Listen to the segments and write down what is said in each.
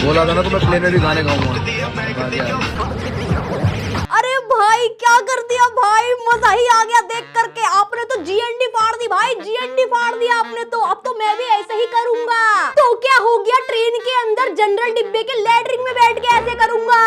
बोला था ना तो मैं प्लेन में भी गाने गाऊंगा। अरे भाई क्या कर दिया भाई, मजा ही आ गया देख करके। आपने तो जीएनडी फाड़ दी भाई, जीएनडी फाड़ दिया आपने तो। अब तो मैं भी ऐसे ही करूंगा। तो क्या हो गया, ट्रेन के अंदर जनरल डिब्बे के लैटरिन में बैठ के ऐसे करूंगा।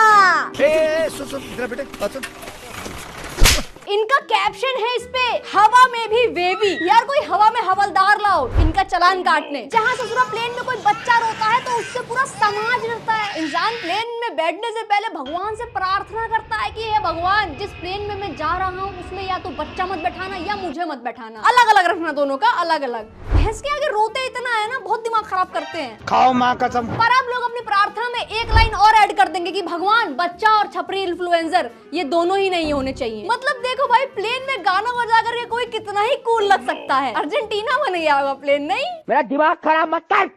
इनका कैप्शन है इस पे, हवा में भी वेवी। यार कोई हवा में हवलदार लाओ इनका चलान काटने। जहाँ ससुरा प्लेन में कोई बच्चा रोता है तो उससे पूरा समाज डरता है। इंसान प्लेन में बैठने से पहले भगवान से प्रार्थना करता है कि हे भगवान, जिस प्लेन में मैं जा रहा हूँ उसमें या तो बच्चा मत बैठाना या मुझे मत बैठाना, अलग अलग रखना, दोनों का अलग अलग। भैंस के आगे रोते इतना है ना, बहुत दिमाग खराब करते हैं। खाओ माँ कसम। पर आप लोग अपनी प्रार्थना में एक लाइन और ऐड कर देंगे कि भगवान, बच्चा और छपरी इन्फ्लुएंसर ये दोनों ही नहीं होने चाहिए। मतलब देखो भाई, प्लेन में गाना बजा करके कोई कितना ही कूल लग सकता है। अर्जेंटीना बन गया होगा प्लेन, नहीं? मेरा दिमाग खराब मत कर,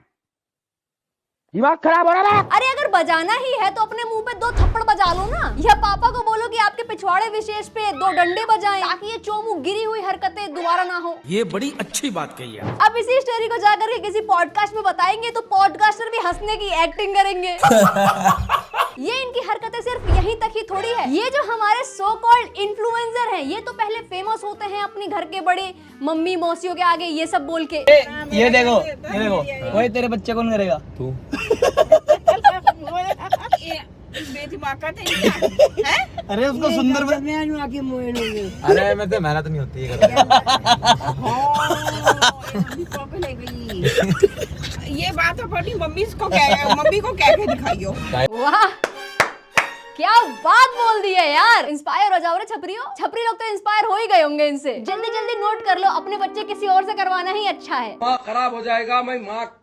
दिमाग खराब हो रहा है। अरे अगर बजाना ही है तो अपने मुंह पे 2 थप्पड़ बजा लो ना, या पापा को बोलो कि आपके पिछवाड़े विशेष पे 2 डंडे बजाएं ताकि ये चोमू गिरी हुई हरकतें दोबारा ना हो। ये बड़ी अच्छी बात कही है। अब इसी स्टोरी को जाकर के किसी पॉडकास्ट में बताएंगे तो पॉडकास्टर भी हंसने की एक्टिंग करेंगे। ये इनकी हरकतें सिर्फ यहीं तक ही थोड़ी है। ये जो हमारे सो कॉल्ड इन्फ्लुएंसर हैं, ये तो पहले फेमस होते हैं अपनी घर के बड़े मम्मी मौसियों के आगे ये सब बोल के। ये देखो वही तेरे बच्चे कौन करेगा? तू। अरे उसको सुंदर अरे मैं तो मेहनत नहीं होती है। ये बात अपनी मम्मी को कह के दिखाइयो। वाह क्या बात बोल दी है यार, इंस्पायर हो जाओ रे छपरियों। छपरी लोग तो इंस्पायर हो ही गए होंगे इनसे। जल्दी जल्दी नोट कर लो, अपने बच्चे किसी और से करवाना ही अच्छा है। माँ खराब हो जाएगा, मैं माँ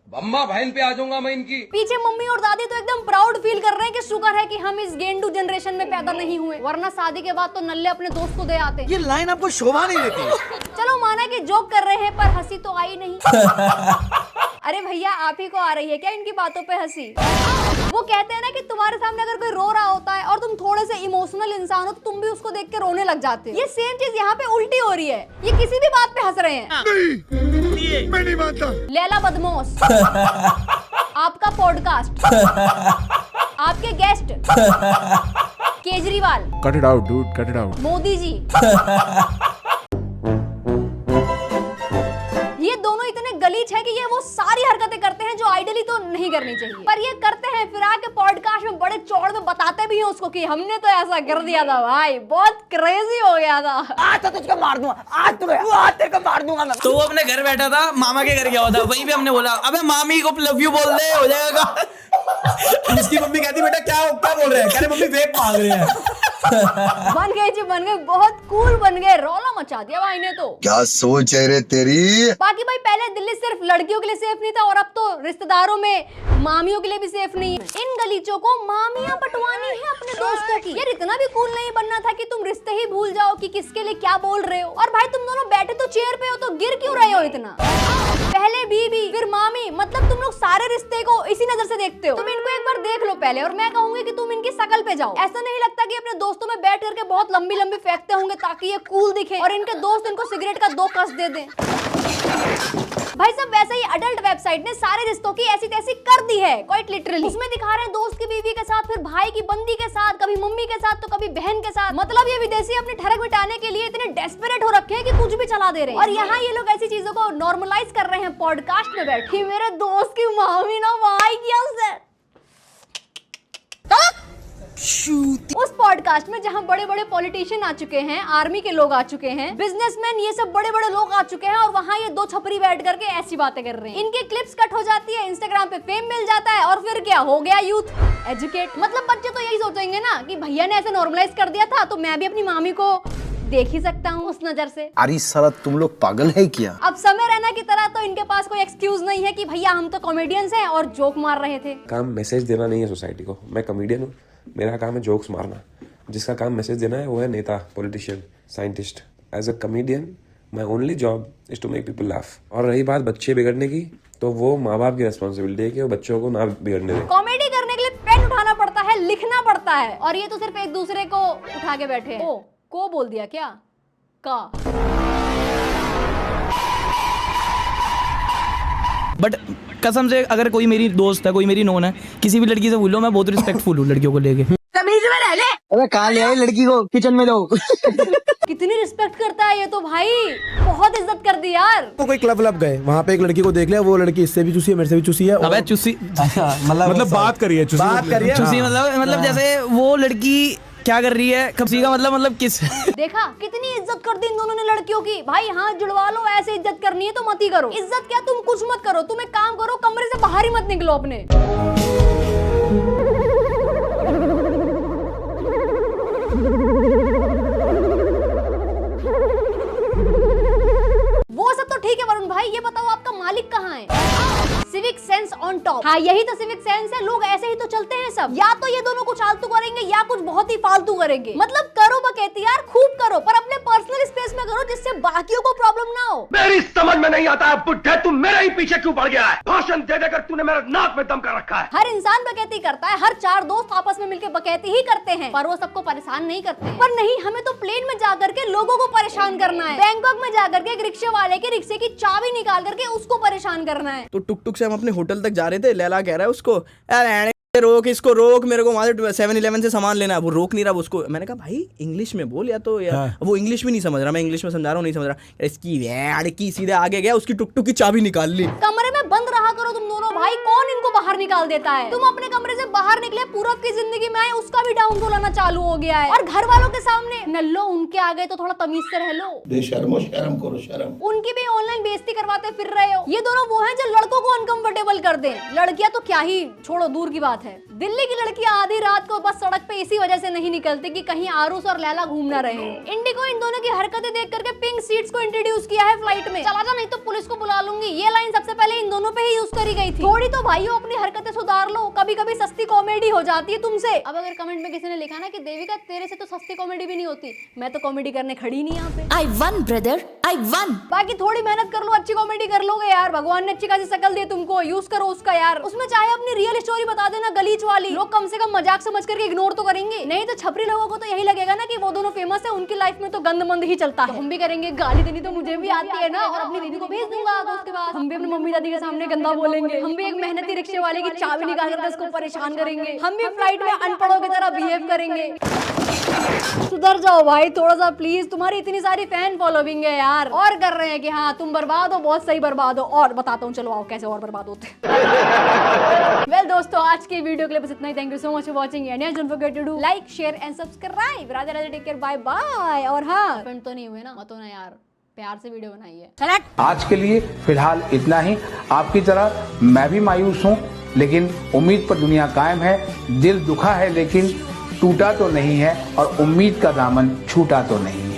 अम्मा बहन पे आ जाऊंगा मैं इनकी। पीछे मम्मी और दादी तो एकदम प्राउड फील कर रहे हैं कि शुक्र है कि हम इस गेंडू जनरेशन में पैदा नहीं हुए, वरना शादी के बाद तो नल्ले अपने दोस्त को दे आते। ये लाइन आपको शोभा नहीं देती। चलो माना कि जोक कर रहे हैं पर हंसी तो आई नहीं। अरे भैया आप ही को आ रही है क्या इनकी बातों पे हंसी? वो कहते हैं ना कि तुम्हारे सामने अगर कोई रो रहा होता है और तुम थोड़े से इमोशनल इंसान हो तो तुम भी उसको देख के रोने लग जाते हो। ये सेम चीज यहाँ पे उल्टी हो रही है, ये किसी भी बात पे हंस रहे हैं। नहीं, मैं नहीं मानता। लैला बदमोश, आपका पॉडकास्ट, आपके guest Kejriwal, cut it out dude, cut it out. Modi ji, ये दोनों इतने गलीच है कि ये वो सारी हरकतें करते हैं जो आइडियली तो नहीं करनी चाहिए, पर ये करते हैं। फिर आके पॉडकास्ट में बड़े चौड़ में बताते भी हैं उसको कि हमने तो ऐसा कर दिया था भाई, बहुत क्रेजी हो गया था। आज तो तुझको मार दूंगा, आज तेरे को मार दूंगा मैं। तो वो अपने घर बैठा था, मामा के घर गया हुआ था, वहीं पे हमने बोला अबे मामी को लव यू बोल दे, हो जाएगा। उसकी मम्मी कहती बेटा क्या बोल रहे हैं? कह रहे मम्मी वेप मांग रहे हैं। बन गए जी, बन गए, बहुत कूल बन गए, रौला मचा दिया भाई ने तो। क्या सोच है रे तेरी? बाकी भाई पहले दिल्ली सिर्फ लड़कियों के लिए सेफ नहीं था और अब तो रिश्तेदारों में मामियों के लिए भी सेफ नहीं है। इन गलीचों को मामियां पटवानी है अपने दोस्तों की। यार इतना भी कूल नहीं बनना था कि तुम रिश्ते ही भूल जाओ कि किसके लिए क्या बोल रहे हो। और भाई तुम दोनों बैठे तो चेयर पे हो तो गिर क्यों रहे हो इतना? पहले बीबी फिर मामी, मतलब तुम लोग सारे रिश्ते को इसी नजर से देखते हो। तुम इनको एक बार देख लो पहले, और मैं कहूंगी कि तुम इनकी शकल पे जाओ। ऐसा नहीं लगता कि अपने दोस्तों में बैठ करके बहुत लंबी लंबी फेंकते होंगे ताकि ये कूल दिखे और इनके दोस्त इनको सिगरेट का 2 कस दे दें। भाई सब वैसे ही अडल्ट वेबसाइट ने सारे रिश्तों की ऐसी तैसी कर दी है, क्वाइट लिटरली। उसमें दिखा रहे हैं दोस्त की बीवी के साथ, फिर भाई की बंदी के साथ, कभी मम्मी के साथ तो कभी बहन के साथ। मतलब ये विदेशी अपनी ठरक मिटाने के लिए इतने डेस्परेट हो रखे हैं कि कुछ भी चला दे रहे हैं। और यहाँ ये लोग ऐसी चीजों को नॉर्मलाइज कर रहे हैं पॉडकास्ट में बैठ के। मेरे दोस्त की मामी ना भाई किया उसने उस पॉडकास्ट में जहां बड़े बड़े पॉलिटिशियन आ चुके हैं, आर्मी के लोग आ चुके हैं, बिजनेसमैन, ये सब बड़े बड़े लोग आ चुके हैं, और वहां ये 2 छपरी बैठ करके ऐसी बातें कर रहे हैं। इनके क्लिप्स कट हो जाती है, इंस्टाग्राम पे फेम मिल जाता है, और फिर क्या हो गया, यूथ एजुकेट। मतलब बच्चे तो यही सोचेंगे ना कि भैया ने ऐसे नॉर्मलाइज कर दिया था तो मैं भी अपनी मामी को देख ही सकता हूँ उस नजर से। अरे साला तुम लोग पागल है क्या? अब समय रहना की तरह तो इनके पास कोई एक्सक्यूज नहीं है कि भैया हम तो कॉमेडियंस हैं और जोक मार रहे थे। काम मैसेज देना नहीं है सोसाइटी को। मैं कॉमेडियन हूँ, मेरा काम है जोक्स मारना। जिसका काम मैसेज देना है वो है नेता, politician, scientist. As a comedian my only job is to make people laugh. और रही बात बच्चे बिगड़ने की, तो वो माँ बाप की रिस्पॉन्सिबिलिटी है कि वो बच्चों को ना बिगड़ने दें। कॉमेडी करने के लिए पेन उठाना पड़ता है, लिखना पड़ता है, और ये तो सिर्फ एक दूसरे को उठा के बैठे हैं। को बोल दिया क्या? का। बट कसम से अगर कोई मेरी दोस्त है, कोई मेरी नोन है, किसी भी लड़की से बोलो, मैं बहुत रिस्पेक्टफुल हूँ लड़कियों को लेके। अबे कहाँ ले आई लड़की को, किचन में लो। कितनी रिस्पेक्ट करता है ये तो भाई, बहुत इज्जत कर दी यार। तो कोई क्लब गए, वहाँ पे एक लड़की को देख लिया, वो लड़की इससे भी चूसी है, मेरे से भी चूसी है। अबे चूसी मतलब बात करिए, चूसी मतलब जैसे वो लड़की क्या कर रही है, कब्जी का मतलब किस। देखा कितनी इज्जत कर दी इन दोनों ने लड़कियों की। भाई हाथ जुड़वा लो, ऐसे इज्जत करनी है तो मत ही करो। इज्जत क्या, तुम कुछ मत करो, तुम एक काम करो, कमरे से बाहर ही मत निकलो अपने। वो सब तो ठीक है वरुण भाई, ये बताओ आपका मालिक कहाँ है? Civic sense on top. हाँ यही तो सिविक सेंस है, लोग ऐसे ही तो चलते हैं सब। या तो ये दोनों कुछ आलतू करेंगे या कुछ बहुत ही फालतू करेंगे। मतलब करो बकैती यार, खूब करो, पर अपने पर्सनल स्पेस में करो, जिससे बाकियों को प्रॉब्लम ना हो। मेरी समझ में नहीं आता है बुड्ढे, तू मेरे ही पीछे क्यों पड़ गया है? भाषण दे देकर तूने मेरे नाक में दम कर रखा है। हर इंसान बकैती करता है, हर 4 दोस्त आपस में मिलकर बकैती ही करते हैं, पर वो सबको परेशान नहीं करते। पर नहीं, हमें तो प्लेन में जाकर के लोगों को परेशान करना है। बैंकॉक में जाकर के एक रिक्शे वाले के रिक्शे की चाबी निकाल करके उसको परेशान करना है। तो टुक टुक से हम अपने होटल तक जा रहे थे, लैला कह रहा है उसको, अरे रोक इसको, रोक, मेरे को वहां से 7-Eleven से सामान लेना है। वो रोक नहीं रहा उसको। मैंने कहा भाई इंग्लिश में बोल, या तो यार वो इंग्लिश भी नहीं समझ रहा, मैं इंग्लिश में समझा रहा हूँ, नहीं समझ रहा। इसकी लड़की सीधे आगे गया, उसकी टुक टुक की चाबी निकाल ली। कमरे में बंद रहा करो तुम दोनों भाई, कौन इनको बाहर निकाल देता है? तुम अपने कमरे से बाहर निकले, पूरब की जिंदगी में आए, उसका भी डाउनफॉल आना चालू हो गया है। और घर वालों के सामने नल्लो उनके आ गए तो थोड़ा तमीज से रह लो। शर्म करो शर्म। उनकी भी ऑनलाइन बेइज्जती करवाते फिर रहे हो। ये दोनों वो हैं जो लड़कों को अनकंफर्टेबल कर दें। लड़कियां तो क्या ही छोड़ो, दूर की बात है। दिल्ली की लड़कियां आधी रात को बस सड़क पे इसी वजह से नहीं निकलती कि कहीं आरूस और लैला घूम ना रहे। इंडिगो इन दोनों की हरकतें देख करके पिंक सीट्स को इंट्रोड्यूस किया है फ्लाइट में। चला जा नहीं तो पुलिस को बुला लूंगी, ये लाइन सबसे पहले इन दोनों पे ही यूज करी गई थी। थोड़ी तो भाइयों अपनी हरकतें सुधार लो, कभी कभी सस्ती कॉमेडी हो जाती है तुमसे। अब अगर कमेंट में किसी ने लिखा ना कि देविका तेरे से तो सस्ती कॉमेडी भी नहीं होती, मैं तो कॉमेडी करने खड़ी नहीं यहाँ पे। I won brother, I won। बाकी थोड़ी मेहनत कर लो, अच्छी कॉमेडी कर लोगे यार। भगवान ने अच्छी खासी शकल दी तुमको, यूज करो उसका यार। उसमें चाहे अपनी रियल स्टोरी बता देना गलीच वाली, लोग कम से कम मजाक समझ करके इग्नोर तो करेंगे। नहीं तो छपरी लोगों को तो यही लगेगा ना कि वो दोनों फेमस है, उनकी लाइफ में तो गंद मंद ही चलता है। हम भी करेंगे, गाली देनी तो मुझे भी आती है ना, और अपनी दीदी को भेज दूंगा। तो उसके बाद हम भी अपनी मम्मी दादी के सामने गंदा बोलेंगे। हम भी एक मेहनती रिक्शे वाले की चाबी निकाल कर उसको परेशान करेंगे। हम भी फ्लाइट में अनपढ़ों की तरह बिहेव करेंगे। सुधर जाओ भाई थोड़ा सा प्लीज, तुम्हारी इतनी सारी फैन फॉलोइंग है यार, और कर रहे हैं कि हाँ तुम बर्बाद हो, बहुत सही बर्बाद हो। और बताता हूँ, चलो आओ कैसे और बर्बाद होते हैं। वेल दोस्तों, आज की वीडियो के लिए बस इतना ही। Thank you so much for watching and don't forget to do like, share and subscribe. Radhe Radhe, take care, bye bye. और हाँ, फ्रेंड तो नहीं हुए ना, मत होना यार, प्यार से वीडियो बनाई है। आज के लिए फिलहाल इतना ही। आपकी तरह मैं भी मायूस हूँ, लेकिन उम्मीद पर दुनिया कायम है। दिल दुखा है लेकिन टूटा तो नहीं है, और उम्मीद का दामन छूटा तो नहीं है।